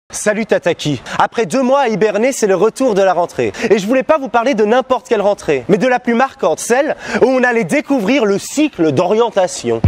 Salut Tataki. Après 2 mois à hiberner, c'est le retour de la rentrée. Et je voulais pas vous parler de n'importe quelle rentrée, mais de la plus marquante, celle où on allait découvrir le cycle d'orientation.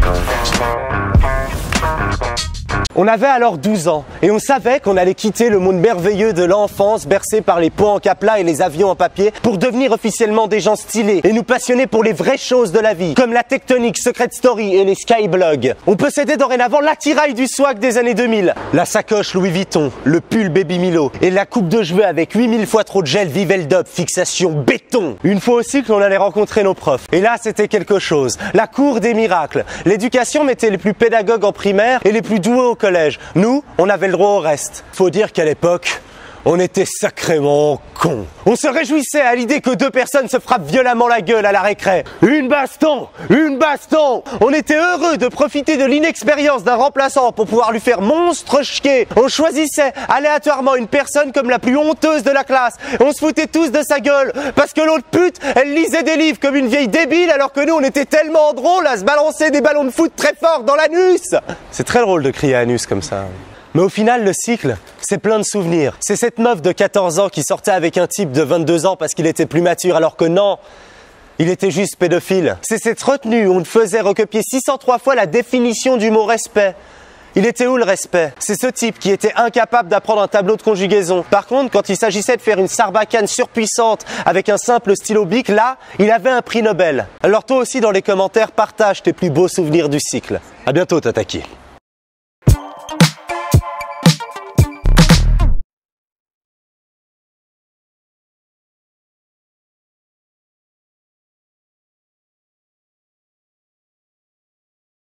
On avait alors 12 ans et on savait qu'on allait quitter le monde merveilleux de l'enfance bercé par les ponts en capla et les avions en papier pour devenir officiellement des gens stylés et nous passionner pour les vraies choses de la vie, comme la tectonique, Secret Story et les skyblogs. On possédait dorénavant l'attirail du swag des années 2000, la sacoche Louis Vuitton, le pull Baby Milo et la coupe de cheveux avec 8000 fois trop de gel Viveldop, fixation béton. Une fois aussi que l'on allait rencontrer nos profs. Et là, c'était quelque chose. La cour des miracles. L'éducation mettait les plus pédagogues en primaire et les plus doués au collège. Nous, on avait le droit au reste. Faut dire qu'à l'époque, on était sacrément cons. On se réjouissait à l'idée que 2 personnes se frappent violemment la gueule à la récré. Une baston! Une baston! On était heureux de profiter de l'inexpérience d'un remplaçant pour pouvoir lui faire monstre chier. On choisissait aléatoirement une personne comme la plus honteuse de la classe. On se foutait tous de sa gueule parce que l'autre pute, elle lisait des livres comme une vieille débile alors que nous, on était tellement drôles à se balancer des ballons de foot très fort dans l'anus. C'est très drôle de crier anus comme ça. Mais au final, le cycle, c'est plein de souvenirs. C'est cette meuf de 14 ans qui sortait avec un type de 22 ans parce qu'il était plus mature, alors que non, il était juste pédophile. C'est cette retenue où on te faisait recopier 603 fois la définition du mot respect. Il était où le respect? C'est ce type qui était incapable d'apprendre un tableau de conjugaison. Par contre, quand il s'agissait de faire une sarbacane surpuissante avec un simple stylo bic, là, il avait un prix Nobel. Alors toi aussi, dans les commentaires, partage tes plus beaux souvenirs du cycle. À bientôt, Tataki.